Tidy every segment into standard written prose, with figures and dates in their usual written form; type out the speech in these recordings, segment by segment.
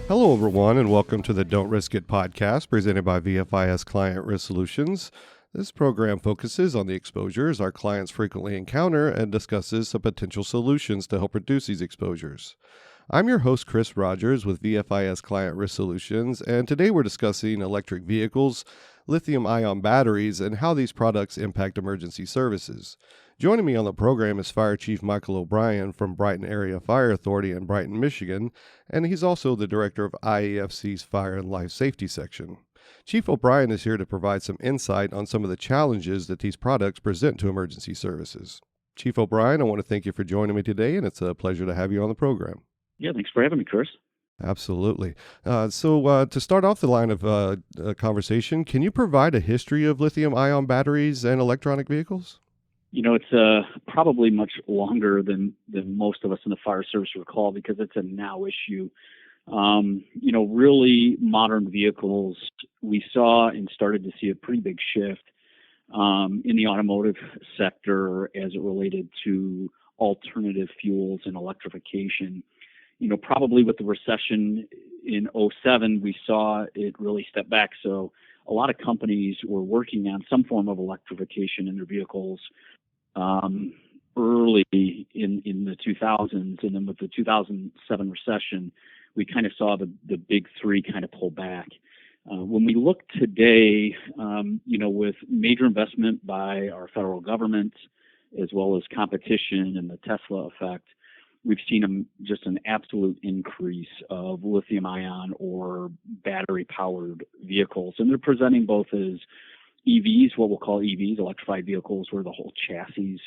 Hello, everyone, and welcome to the Don't Risk It podcast presented by VFIS Client Risk Solutions. This program focuses on the exposures our clients frequently encounter and discusses some potential solutions to help reduce these exposures. I'm your host, Chris Rodgers with VFIS Client Risk Solutions, and today we're discussing electric vehicles, lithium-ion batteries, and how these products impact emergency services. Joining me on the program is Fire Chief Michael O'Brien from Brighton Area Fire Authority in Brighton, Michigan, and he's also the director of IAFC's Fire and Life Safety section. Chief O'Brien is here to provide some insight on some of the challenges that these products present to emergency services. Chief O'Brien, I want to thank you for joining me today, and it's a pleasure to have you on the program. Yeah, thanks for having me, Chris. Absolutely. So to start off the line of conversation, can you provide a history of lithium-ion batteries and electronic vehicles? You know, it's probably much longer than most of us in the fire service recall because it's a now issue. Really modern vehicles, we saw and started to see a pretty big shift in the automotive sector as it related to alternative fuels and electrification. Probably with the recession in '07, we saw it really step back. So a lot of companies were working on some form of electrification in their vehicles early in the 2000s. And then with the 2007 recession, we kind of saw the big three kind of pull back. When we look today, with major investment by our federal government, as well as competition and the Tesla effect, we've seen just an absolute increase of lithium-ion or battery-powered vehicles. And they're presenting both as EVs, what we'll call EVs, electrified vehicles, where the whole chassis,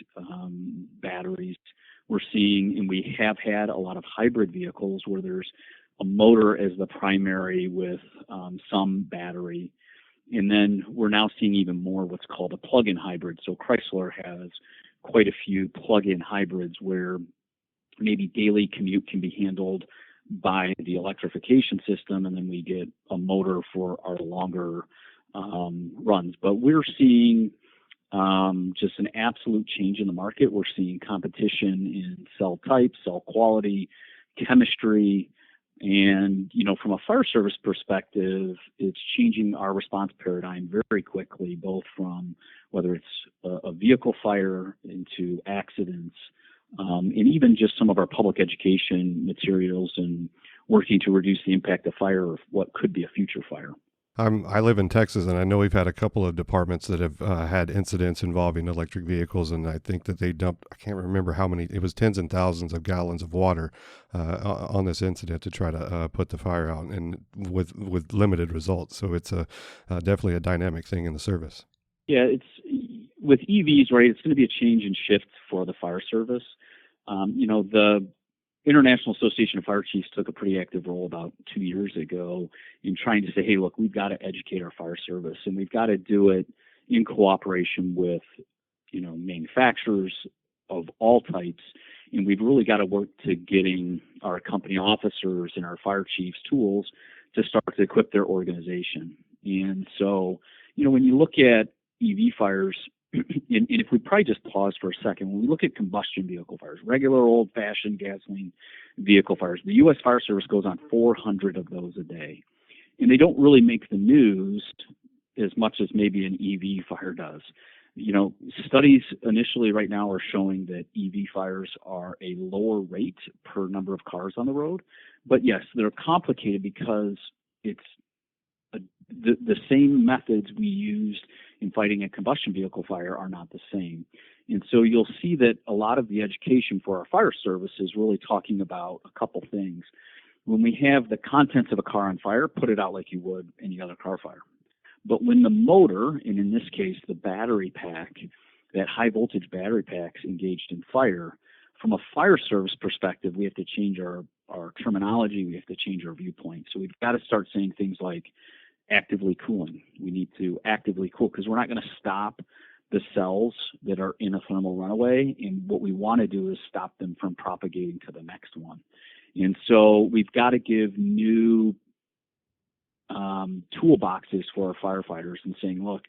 batteries. We're seeing, and we have had a lot of hybrid vehicles where there's a motor as the primary with some battery. And then we're now seeing even more what's called a plug-in hybrid. So Chrysler has quite a few plug-in hybrids where maybe daily commute can be handled by the electrification system, and then we get a motor for our longer runs. But we're seeing just an absolute change in the market. We're seeing competition in cell type, cell quality, chemistry, and from a fire service perspective, it's changing our response paradigm very quickly, both from whether it's a vehicle fire into accidents, and even just some of our public education materials and working to reduce the impact of fire or what could be a future fire. I live in Texas, and I know we've had a couple of departments that have had incidents involving electric vehicles, and I think that they dumped, I can't remember how many, it was tens and thousands of gallons of water on this incident to try to put the fire out, and with limited results. So it's definitely a dynamic thing in the service. Yeah, it's with EVs, right? It's going to be a change and shift for the fire service. The International Association of Fire Chiefs took a pretty active role about 2 years ago in trying to say, hey, look, we've got to educate our fire service, and we've got to do it in cooperation with, manufacturers of all types. And we've really got to work to getting our company officers and our fire chiefs tools to start to equip their organization. And so, when you look at EV fires, and if we probably just pause for a second, when we look at combustion vehicle fires, regular old-fashioned gasoline vehicle fires, the U.S. Fire Service goes on 400 of those a day. And they don't really make the news as much as maybe an EV fire does. Studies initially right now are showing that EV fires are a lower rate per number of cars on the road. But yes, they're complicated because it's the same methods we used in fighting a combustion vehicle fire are not the same. And so you'll see that a lot of the education for our fire service is really talking about a couple things. When we have the contents of a car on fire, put it out like you would any other car fire. But when the motor, and in this case the battery pack, that high voltage battery pack's engaged in fire, from a fire service perspective, we have to change our terminology, we have to change our viewpoint. So we've got to start saying things like actively cooling. We need to actively cool because we're not going to stop the cells that are in a thermal runaway. And what we want to do is stop them from propagating to the next one. And so we've got to give new toolboxes for our firefighters and saying, look,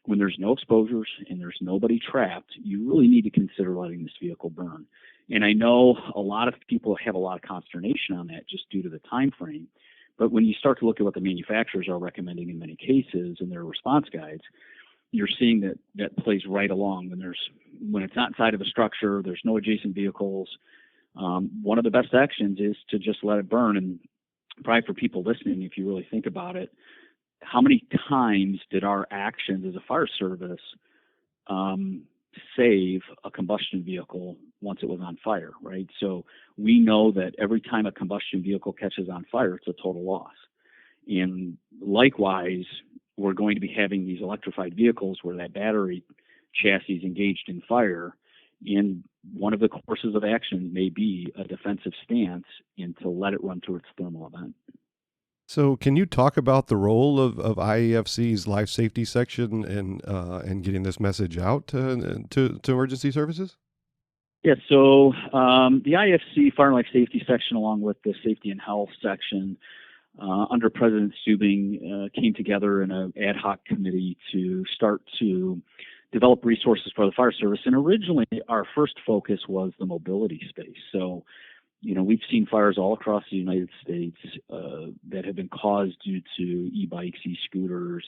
when there's no exposures and there's nobody trapped, you really need to consider letting this vehicle burn. And I know a lot of people have a lot of consternation on that just due to the time frame. But when you start to look at what the manufacturers are recommending in many cases in their response guides, you're seeing that plays right along when it's not inside of a structure, there's no adjacent vehicles. One of the best actions is to just let it burn. And probably for people listening, if you really think about it, how many times did our actions as a fire service save a combustion vehicle once it was on fire, right? So we know that every time a combustion vehicle catches on fire, it's a total loss. And likewise, we're going to be having these electrified vehicles where that battery chassis is engaged in fire. And one of the courses of action may be a defensive stance and to let it run through its thermal event. So, can you talk about the role of IEFC's life safety section and getting this message out to emergency services? Yeah, so the IFC Fire and Life Safety section, along with the Safety and Health section, under President Stubing, came together in an ad hoc committee to start to develop resources for the fire service. And originally, our first focus was the mobility space. So, we've seen fires all across the United States that have been caused due to e-bikes, e-scooters,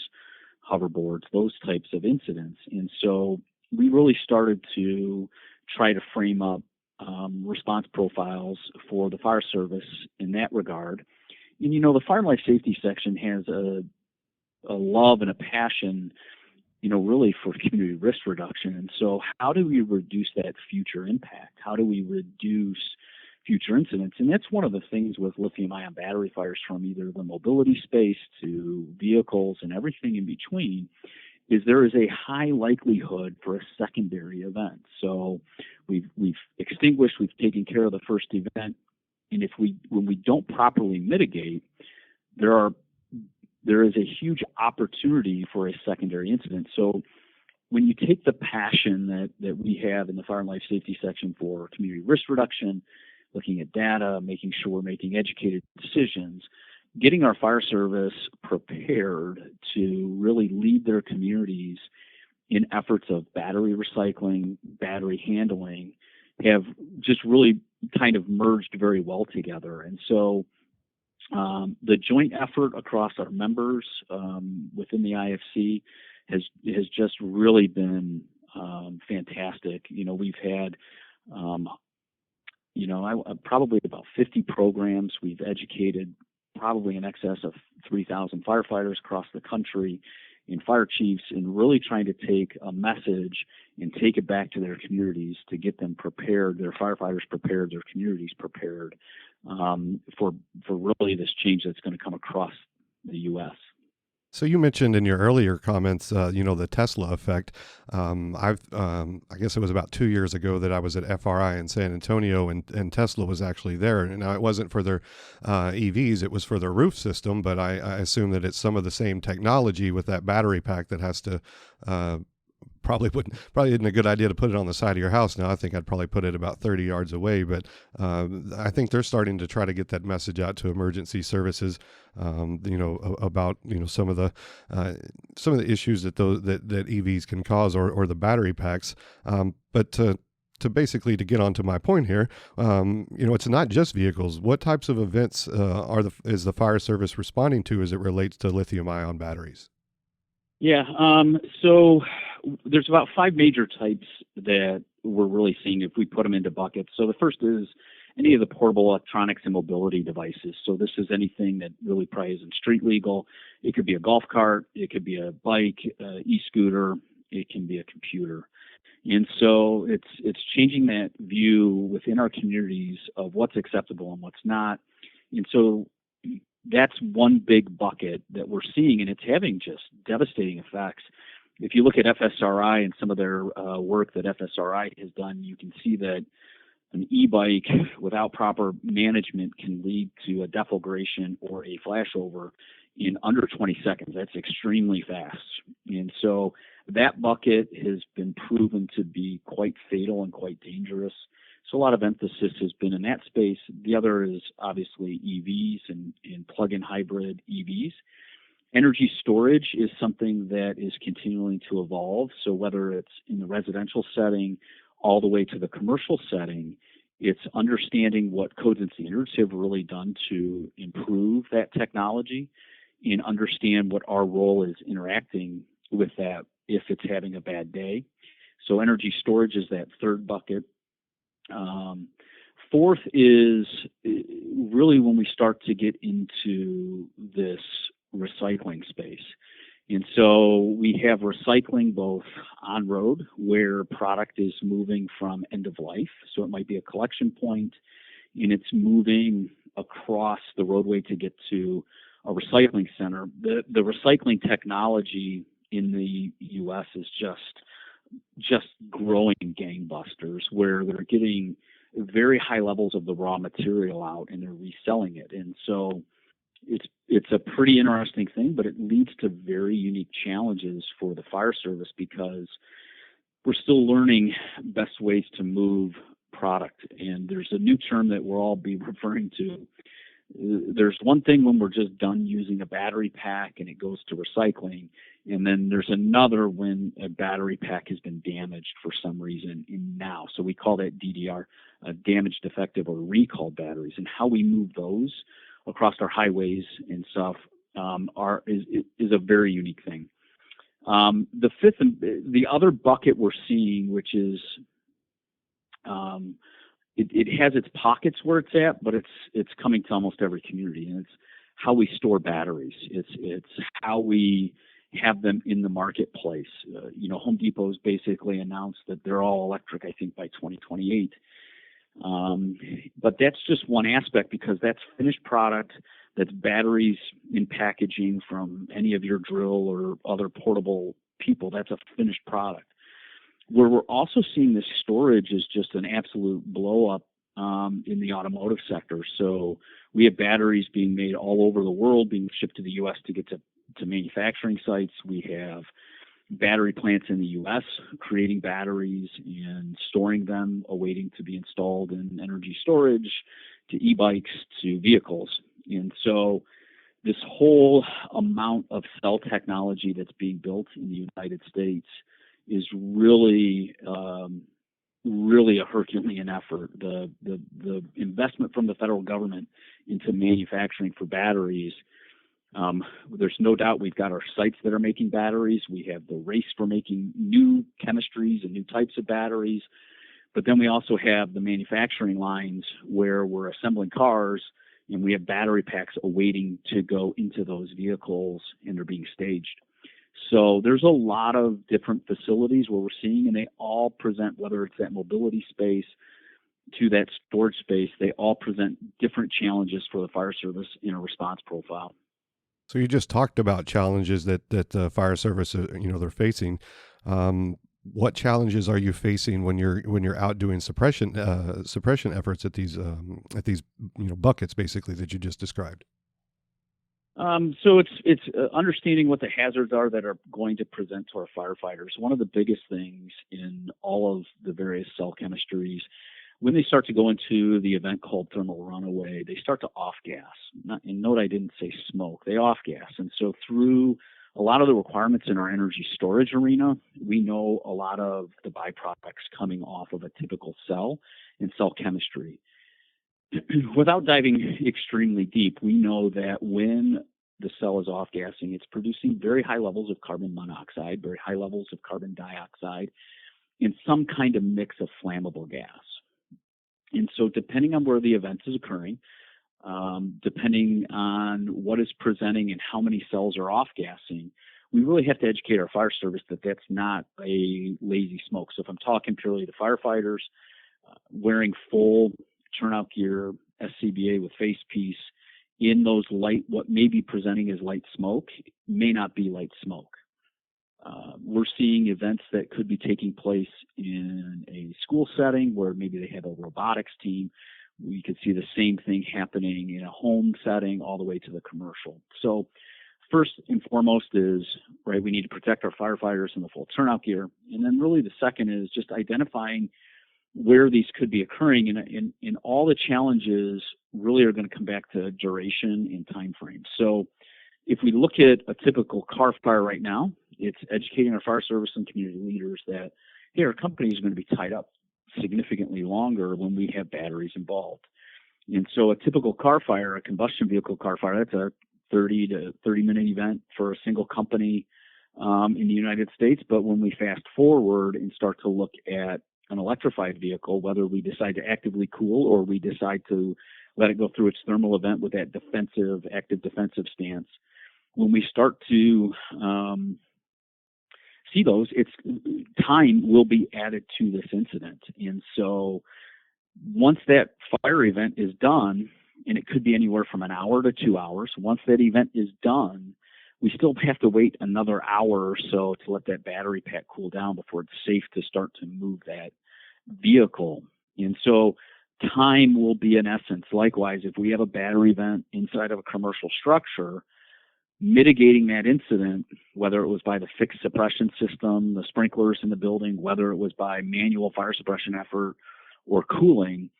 hoverboards, those types of incidents. And so we really started to try to frame up response profiles for the fire service in that regard. And, the fire and life safety section has a love and a passion, really for community risk reduction. And so how do we reduce that future impact? How do we reduce future incidents? And that's one of the things with lithium-ion battery fires, from either the mobility space to vehicles and everything in between, is there is a high likelihood for a secondary event. So we've extinguished, we've taken care of the first event, and when we don't properly mitigate, there is a huge opportunity for a secondary incident. So when you take the passion that we have in the fire and life safety section for community risk reduction, looking at data, making sure we're making educated decisions, getting our fire service prepared to really lead their communities in efforts of battery recycling, battery handling, have just really kind of merged very well together. And so the joint effort across our members within the IFC has just really been fantastic. We've had probably about 50 programs. We've educated probably in excess of 3,000 firefighters across the country and fire chiefs, and really trying to take a message and take it back to their communities to get them prepared, their firefighters prepared, their communities prepared for really this change that's going to come across the U.S. So you mentioned in your earlier comments, the Tesla effect. I guess it was about 2 years ago that I was at FRI in San Antonio, and Tesla was actually there. And now it wasn't for their EVs; it was for their roof system. But I assume that it's some of the same technology with that battery pack that has to. Probably isn't a good idea to put it on the side of your house now. I think I'd probably put it about 30 yards away, but I think they're starting to try to get that message out to emergency services, about some of the issues that EVs can cause, or the battery packs. But to basically to get onto my point here, it's not just vehicles. What types of events is the fire service responding to as it relates to lithium-ion batteries? Yeah, so there's about 5 major types that we're really seeing if we put them into buckets. So the first is any of the portable electronics and mobility devices. So this is anything that really probably isn't street legal. It could be a golf cart, it could be a bike, e-scooter, it can be a computer. And so it's changing that view within our communities of what's acceptable and what's not. And so that's one big bucket that we're seeing, and it's having just devastating effects. If you look at FSRI and some of their work that FSRI has done, you can see that an e-bike without proper management can lead to a deflagration or a flashover in under 20 seconds. That's extremely fast. And so that bucket has been proven to be quite fatal and quite dangerous. So a lot of emphasis has been in that space. The other is obviously EVs and plug-in hybrid EVs. Energy storage is something that is continuing to evolve. So whether it's in the residential setting all the way to the commercial setting, It's understanding what codes and standards have really done to improve that technology and understand what our role is interacting with that if it's having a bad day. So energy storage is that third bucket. Fourth is really when we start to get into this recycling space. And so we have recycling both on road where product is moving from end of life. So it might be a collection point and it's moving across the roadway to get to a recycling center. The recycling technology in the U.S. is just growing gangbusters, where they're getting very high levels of the raw material out and they're reselling it. And so it's a pretty interesting thing, but it leads to very unique challenges for the fire service because we're still learning best ways to move product. And there's a new term that we'll all be referring to. There's one thing when we're just done using a battery pack and it goes to recycling, and then there's another when a battery pack has been damaged for some reason now. So we call that DDR, damaged, defective, or recalled batteries, and how we move those across our highways and stuff is a very unique thing. The fifth, the other bucket we're seeing, which is it has its pockets where it's at, but it's coming to almost every community, and it's how we store batteries. It's how we have them in the marketplace. Home Depot's basically announced that they're all electric, I think, by 2028. But that's just one aspect, because that's finished product, that's batteries in packaging from any of your drill or other portable people. That's a finished product. Where we're also seeing this storage is just an absolute blow up in the automotive sector. So we have batteries being made all over the world, being shipped to the U.S. to get to manufacturing sites. We have battery plants in the U.S. creating batteries and storing them, awaiting to be installed in energy storage, to e-bikes, to vehicles. And so this whole amount of cell technology that's being built in the United States is really a Herculean effort. The investment from the federal government into manufacturing for batteries, there's no doubt we've got our sites that are making batteries. We have the race for making new chemistries and new types of batteries. But then we also have the manufacturing lines where we're assembling cars and we have battery packs awaiting to go into those vehicles, and they're being staged. So there's a lot of different facilities where we're seeing, and they all present, whether it's that mobility space to that storage space, they all present different challenges for the fire service in a response profile. So you just talked about challenges that the fire service, they're facing. What challenges are you facing when you're out doing suppression efforts at these buckets basically that you just described? So it's understanding what the hazards are that are going to present to our firefighters. One of the biggest things in all of the various cell chemistries, when they start to go into the event called thermal runaway, they start to off-gas. And note I didn't say smoke, they off-gas. And so through a lot of the requirements in our energy storage arena, we know a lot of the byproducts coming off of a typical cell and cell chemistry. Without diving extremely deep, we know that when the cell is off-gassing, it's producing very high levels of carbon monoxide, very high levels of carbon dioxide, and some kind of mix of flammable gas. And so depending on where the event is occurring, depending on what is presenting and how many cells are off-gassing, we really have to educate our fire service that that's not a lazy smoke. So if I'm talking purely to firefighters, wearing full turnout gear, SCBA with face piece, in those light, what may be presenting as light smoke may not be light smoke. We're seeing events that could be taking place in a school setting where maybe they have a robotics team. We could see the same thing happening in a home setting all the way to the commercial. So first and foremost is, right, we need to protect our firefighters in the full turnout gear. And then really the second is just identifying where these could be occurring. And all the challenges really are going to come back to duration and time frame. So if we look at a typical car fire right now, it's educating our fire service and community leaders that, hey, our company is going to be tied up significantly longer when we have batteries involved. And so a typical car fire, a combustion vehicle car fire, that's a 30 to 30-minute event for a single company in the United States. But when we fast forward and start to look at an electrified vehicle, whether we decide to actively cool or we decide to let it go through its thermal event with that active defensive stance, when we start to see those, time will be added to this incident. And so once that fire event is done, and it could be anywhere from an hour to 2 hours, once that event is done, we still have to wait another hour or so to let that battery pack cool down before it's safe to start to move that vehicle. And so time will be in essence. Likewise, if we have a battery event inside of a commercial structure, mitigating that incident, whether it was by the fixed suppression system, the sprinklers in the building, whether it was by manual fire suppression effort or cooling,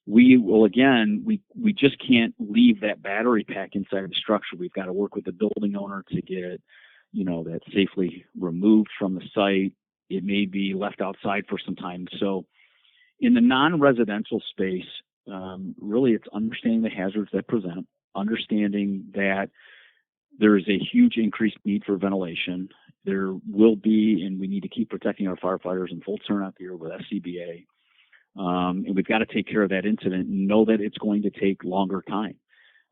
we will, again, we just can't leave that battery pack inside the structure. We've got to work with the building owner to get it, that safely removed from the site. It may be left outside for some time. So in the non-residential space, really it's understanding the hazards that present, understanding that there is a huge increased need for ventilation. There will be, and we need to keep protecting our firefighters in full turnout gear with SCBA. And we've got to take care of that incident and know that it's going to take longer time.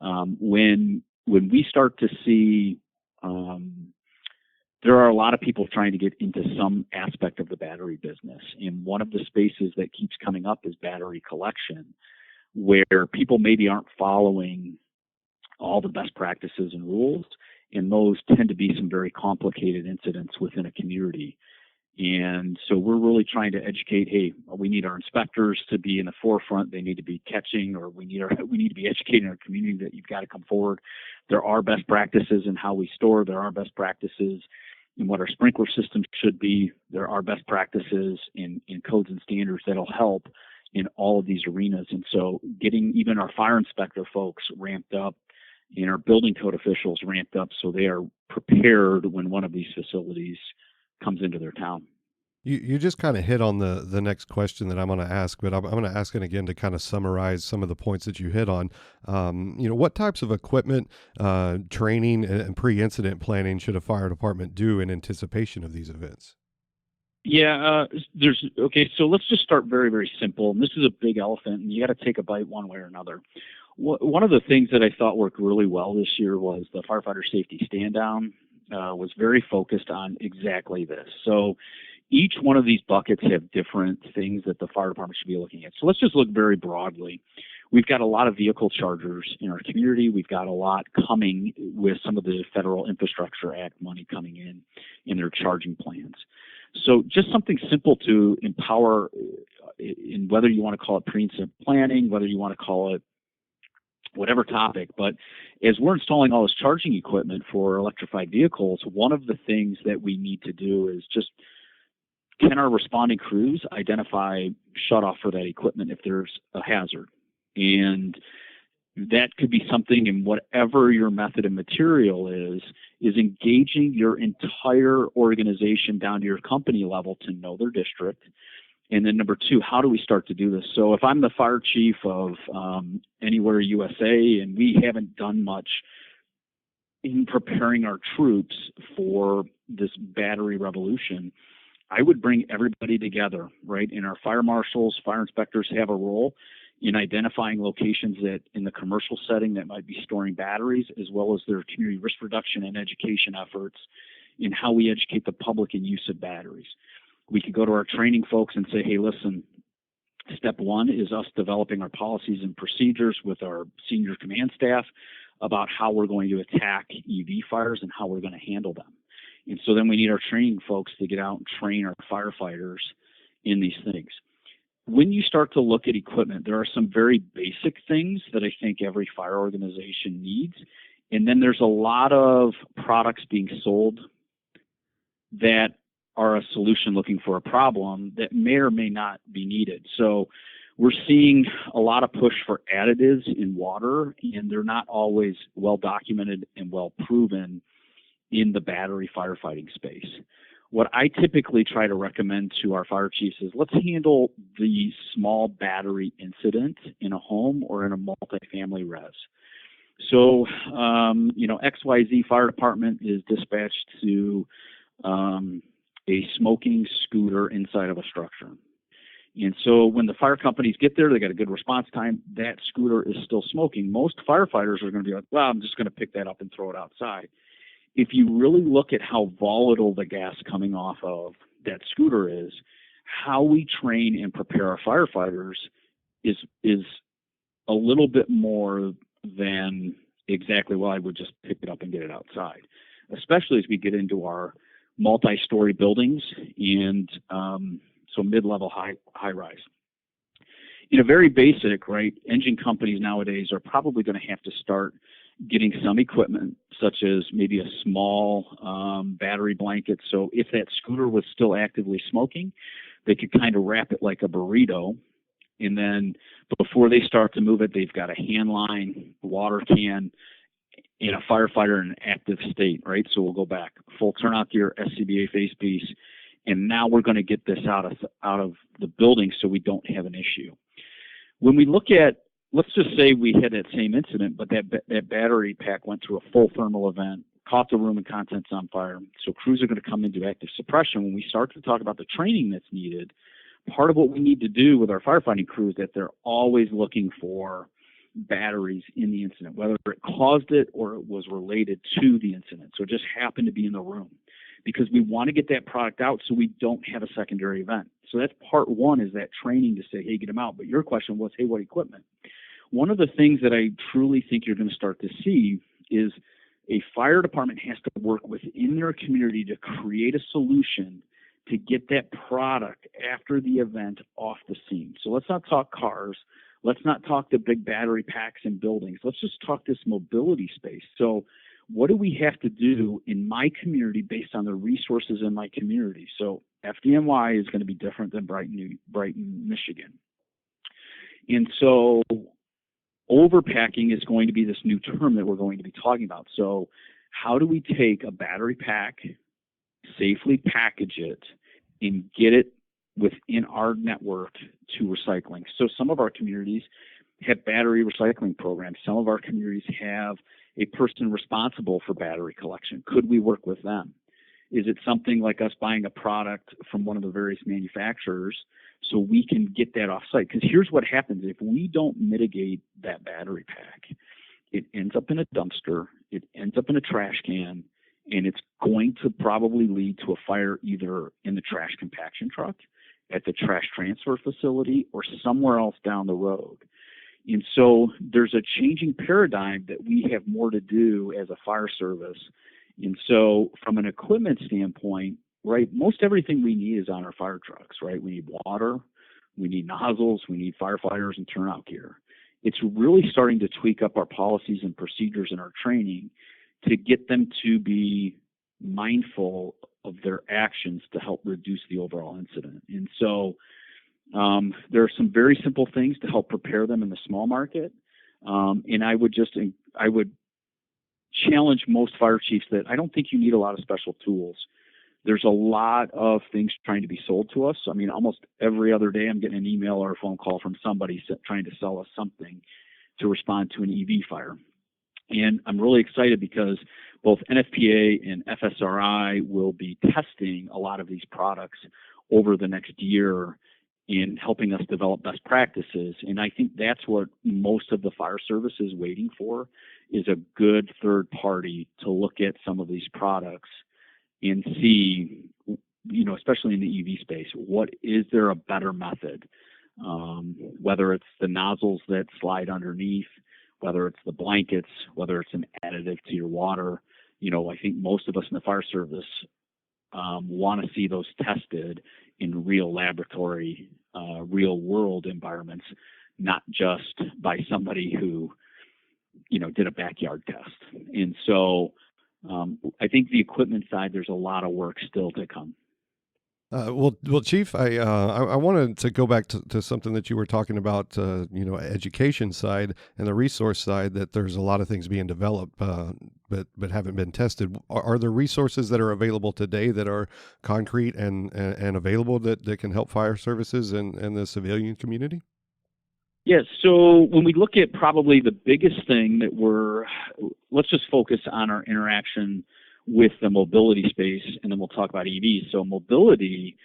When we start to see, there are a lot of people trying to get into some aspect of the battery business. And one of the spaces that keeps coming up is battery collection, where people maybe aren't following all the best practices and rules. And those tend to be some very complicated incidents within a community. And so we're really trying to educate, hey, we need our inspectors to be in the forefront. They need to be catching, or we need to be educating our community that you've got to come forward. There are best practices in how we store. There are best practices in what our sprinkler systems should be. There are best practices in codes and standards that'll help in all of these arenas. And so getting even our fire inspector folks ramped up and our building code officials ramped up so they are prepared when one of these facilities comes into their town. You just kind of hit on the next question that I'm going to ask, but I'm going to ask it again to kind of summarize some of the points that you hit on. What types of equipment, training, and pre-incident planning should a fire department do in anticipation of these events? Yeah, so let's just start very, very simple. And this is a big elephant, and you got to take a bite one way or another. One of the things that I thought worked really well this year was the firefighter safety stand down. Was very focused on exactly this. So each one of these buckets have different things that the fire department should be looking at. So let's just look very broadly. We've got a lot of vehicle chargers in our community. We've got a lot coming with some of the Federal Infrastructure Act money coming in their charging plans. So just something simple to empower, in whether you want to call it pre-incident planning, whether you want to call it whatever topic, but as we're installing all this charging equipment for electrified vehicles, one of the things that we need to do is just, can our responding crews identify shut off for that equipment if there's a hazard? And that could be something in whatever your method and material is engaging your entire organization down to your company level to know their district. And then number two, how do we start to do this? So if I'm the fire chief of Anywhere USA and we haven't done much in preparing our troops for this battery revolution, I would bring everybody together, right? And our fire marshals, fire inspectors have a role in identifying locations that in the commercial setting that might be storing batteries, as well as their community risk reduction and education efforts in how we educate the public in use of batteries. We could go to our training folks and say, hey, listen, step one is us developing our policies and procedures with our senior command staff about how we're going to attack EV fires and how we're going to handle them. And so then we need our training folks to get out and train our firefighters in these things. When you start to look at equipment, there are some very basic things that I think every fire organization needs. And then there's a lot of products being sold that are a solution looking for a problem that may or may not be needed. So we're seeing a lot of push for additives in water, and they're not always well documented and well proven in the battery firefighting space. what I typically try to recommend to our fire chiefs is let's handle the small battery incident in a home or in a multifamily res. So, XYZ fire department is dispatched to a smoking scooter inside of a structure. And so when the fire companies get there, they got a good response time. That scooter is still smoking. Most firefighters are going to be like, well, I'm just going to pick that up and throw it outside. If you really look at how volatile the gas coming off of that scooter is, how we train and prepare our firefighters is a little bit more than exactly, well, I would just pick it up and get it outside, especially as we get into our multi-story buildings and so mid-level high rise. In a very basic, right, engine companies nowadays are probably going to have to start getting some equipment, such as maybe a small battery blanket. So if that scooter was still actively smoking, they could kind of wrap it like a burrito. And then before they start to move it, they've got a hand line, water can, and a firefighter in an active state, right? So we'll go back, full turnout gear, SCBA face piece, and now we're going to get this out of the building so we don't have an issue. When we look at, let's just say we had that same incident, but that battery pack went through a full thermal event, caught the room and contents on fire. So crews are going to come into active suppression. When we start to talk about the training that's needed, part of what we need to do with our firefighting crew is that they're always looking for batteries in the incident, whether it caused it or it was related to the incident. So it just happened to be in the room, because we want to get that product out so we don't have a secondary event. So that's part one, is that training to say, hey, get them out. But your question was, hey, what equipment? One of the things that I truly think you're going to start to see is a fire department has to work within their community to create a solution to get that product after the event off the scene. So let's not talk cars. Let's not talk the big battery packs in buildings. Let's just talk this mobility space. So what do we have to do in my community based on the resources in my community? So FDNY is going to be different than Brighton, Michigan. And so overpacking is going to be this new term that we're going to be talking about. So how do we take a battery pack, safely package it, and get it within our network to recycling? So some of our communities have battery recycling programs. Some of our communities have a person responsible for battery collection. Could we work with them? Is it something like us buying a product from one of the various manufacturers so we can get that off site? Because here's what happens. If we don't mitigate that battery pack, it ends up in a dumpster, it ends up in a trash can, and it's going to probably lead to a fire either in the trash compaction truck, at the trash transfer facility, or somewhere else down the road. And so there's a changing paradigm that we have more to do as a fire service. And so from an equipment standpoint, right, most everything we need is on our fire trucks, right? We need water, we need nozzles, we need firefighters and turnout gear. It's really starting to tweak up our policies and procedures and our training to get them to be mindful of their actions to help reduce the overall incident. And so there are some very simple things to help prepare them in the small market. And I would challenge most fire chiefs that I don't think you need a lot of special tools. There's a lot of things trying to be sold to us. I mean, almost every other day I'm getting an email or a phone call from somebody trying to sell us something to respond to an EV fire. And I'm really excited because both NFPA and FSRI will be testing a lot of these products over the next year in helping us develop best practices. And I think that's what most of the fire service is waiting for, is a good third party to look at some of these products and see, especially in the EV space, is there a better method? Whether it's the nozzles that slide underneath, whether it's the blankets, whether it's an additive to your water. I think most of us in the fire service want to see those tested in real laboratory, real world environments, not just by somebody who, did a backyard test. And so I think the equipment side, there's a lot of work still to come. Well, Chief, I wanted to go back to something that you were talking about, education side and the resource side. That there's a lot of things being developed, but haven't been tested. Are there resources that are available today that are concrete and available that can help fire services and the civilian community? Yeah, so when we look at probably the biggest thing let's just focus on our interaction with the mobility space, and then we'll talk about EVs. So mobility,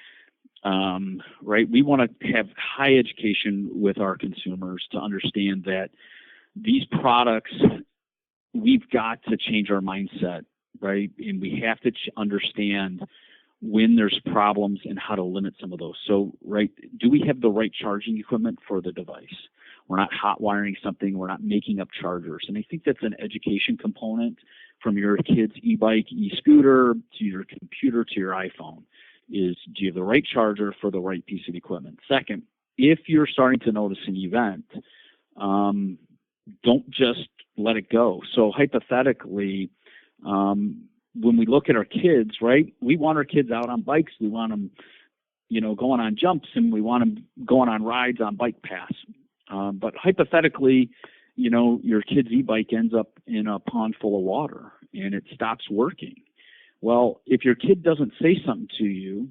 right? We want to have high education with our consumers to understand that these products, we've got to change our mindset, right? And we have to understand when there's problems and how to limit some of those. So, right, do we have the right charging equipment for the device? We're not hot wiring something. We're not making up chargers. And I think that's an education component from your kid's e-bike, e-scooter, to your computer, to your iPhone, is do you have the right charger for the right piece of equipment? Second, if you're starting to notice an event, don't just let it go. So hypothetically, when we look at our kids, right, we want our kids out on bikes. We want them, going on jumps, and we want them going on rides on bike paths. But hypothetically, your kid's e-bike ends up in a pond full of water and it stops working. Well, if your kid doesn't say something to you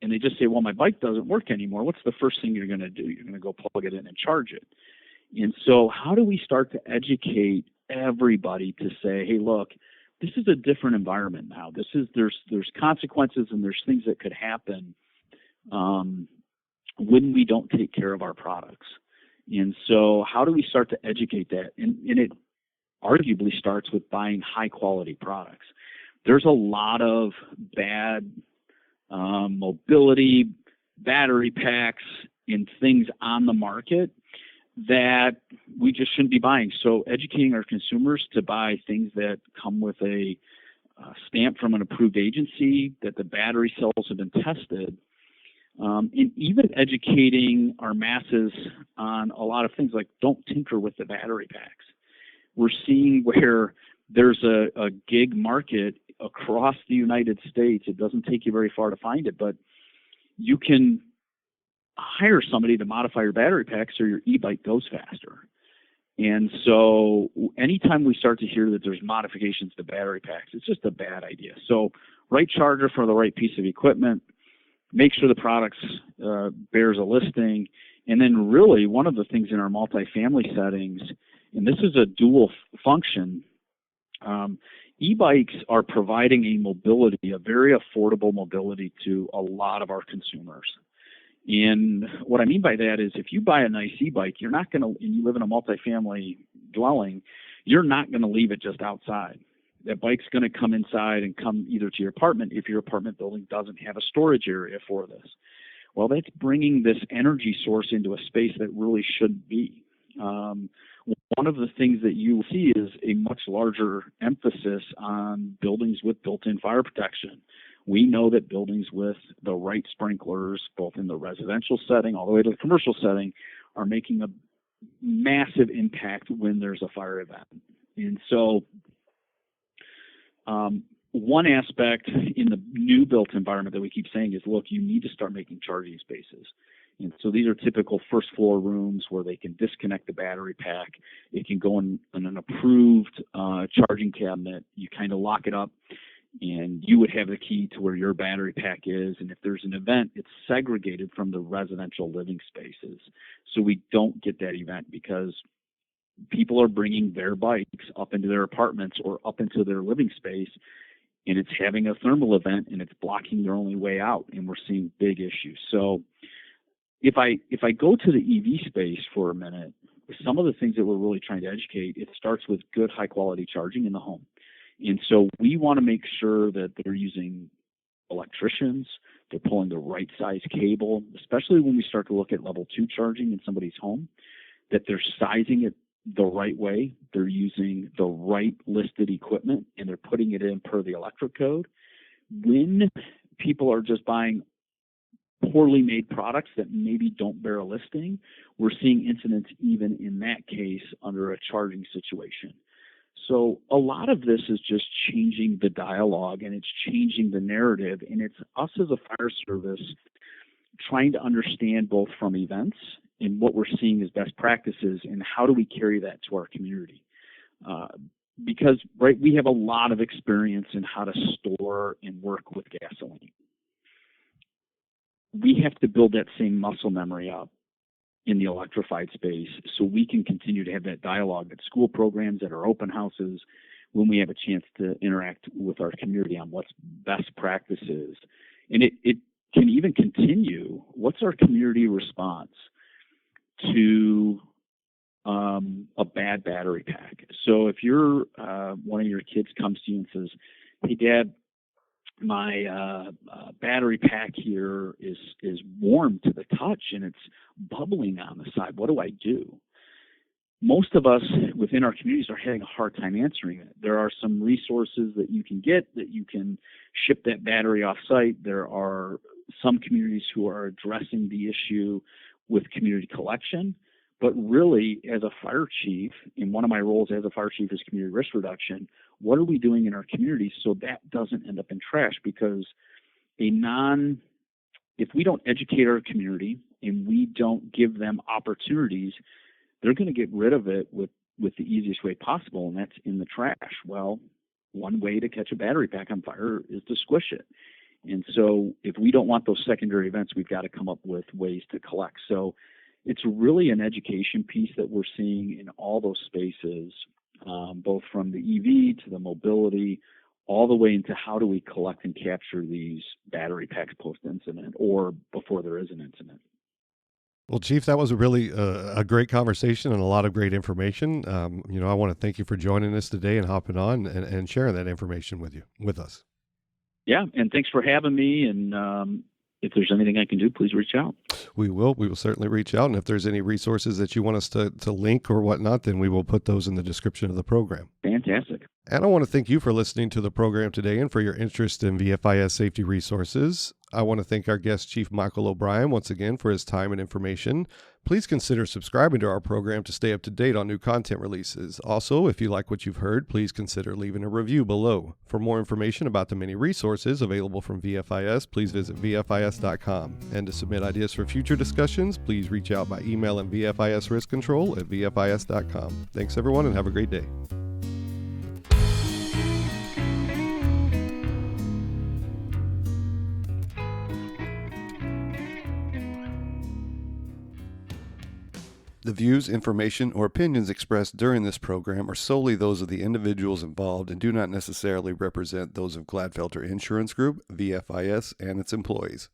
and they just say, well, my bike doesn't work anymore, what's the first thing you're going to do? You're going to go plug it in and charge it. And so how do we start to educate everybody to say, hey, look, this is a different environment now. There's consequences and there's things that could happen when we don't take care of our products. And so how do we start to educate that? And it arguably starts with buying high quality products. There's a lot of bad mobility, battery packs, and things on the market that we just shouldn't be buying. So educating our consumers to buy things that come with a stamp from an approved agency, that the battery cells have been tested, and even educating our masses on a lot of things like don't tinker with the battery packs. We're seeing where there's a gig market across the United States. It doesn't take you very far to find it, but you can hire somebody to modify your battery pack so your e-bike goes faster. And so anytime we start to hear that there's modifications to battery packs, it's just a bad idea. So right charger for the right piece of equipment, make sure the products bears a listing. And then really one of the things in our multifamily settings, and this is a dual function, e-bikes are providing a very affordable mobility to a lot of our consumers. And what I mean by that is if you buy a nice e-bike, you're not going to, and you live in a multifamily dwelling, you're not going to leave it just outside. That bike's going to come inside and come either to your apartment if your apartment building doesn't have a storage area for this. Well, that's bringing this energy source into a space that really shouldn't be. One of the things that you will see is a much larger emphasis on buildings with built-in fire protection. We know that buildings with the right sprinklers, both in the residential setting all the way to the commercial setting, are making a massive impact when there's a fire event. And so one aspect in the new built environment that we keep saying is, look, you need to start making charging spaces. And so these are typical first floor rooms where they can disconnect the battery pack. It can go in an approved charging cabinet. You kind of lock it up and you would have the key to where your battery pack is. And if there's an event, it's segregated from the residential living spaces. So we don't get that event because people are bringing their bikes up into their apartments or up into their living space, and it's having a thermal event and it's blocking their only way out. And we're seeing big issues. So if I go to the EV space for a minute, some of the things that we're really trying to educate, it starts with good high quality charging in the home. And so we want to make sure that they're using electricians, they're pulling the right size cable, especially when we start to look at level 2 charging in somebody's home, that they're sizing it the right way, they're using the right listed equipment, and they're putting it in per the electric code. When people are just buying poorly made products that maybe don't bear a listing, we're seeing incidents even in that case under a charging situation. So a lot of this is just changing the dialogue and it's changing the narrative. And it's us as a fire service trying to understand both from events and what we're seeing as best practices and how do we carry that to our community. Because we have a lot of experience in how to store and work with gasoline. We have to build that same muscle memory up in the electrified space so we can continue to have that dialogue at school programs, at our open houses, when we have a chance to interact with our community on what's best practices. And it can even continue, what's our community response to a bad battery pack? So if you're one of your kids comes to you and says, "Hey, Dad, my battery pack here is warm to the touch and it's bubbling on the side. What do I do?" Most of us within our communities are having a hard time answering it. There are some resources that you can get that you can ship that battery off site. There are some communities who are addressing the issue with community collection. But really, as a fire chief, and one of my roles as a fire chief is community risk reduction, what are we doing in our communities so that doesn't end up in trash? Because if we don't educate our community and we don't give them opportunities, they're going to get rid of it with the easiest way possible, and that's in the trash. Well, one way to catch a battery pack on fire is to squish it. And so if we don't want those secondary events, we've got to come up with ways to collect. So it's really an education piece that we're seeing in all those spaces, both from the EV to the mobility, all the way into how do we collect and capture these battery packs post-incident or before there is an incident. Well, Chief, that was a really a great conversation and a lot of great information. I want to thank you for joining us today and hopping on and sharing that information with us. Yeah, and thanks for having me. And if there's anything I can do, please reach out. We will certainly reach out. And if there's any resources that you want us to link or whatnot, then we will put those in the description of the program. Fantastic. And I want to thank you for listening to the program today and for your interest in VFIS safety resources. I want to thank our guest, Chief Michael O'Brien, once again for his time and information. Please consider subscribing to our program to stay up to date on new content releases. Also, if you like what you've heard, please consider leaving a review below. For more information about the many resources available from VFIS, please visit VFIS.com. And to submit ideas for future discussions, please reach out by emailing VFISriskcontrol@VFIS.com. Thanks, everyone, and have a great day. The views, information, or opinions expressed during this program are solely those of the individuals involved and do not necessarily represent those of Gladfelter Insurance Group, VFIS, and its employees.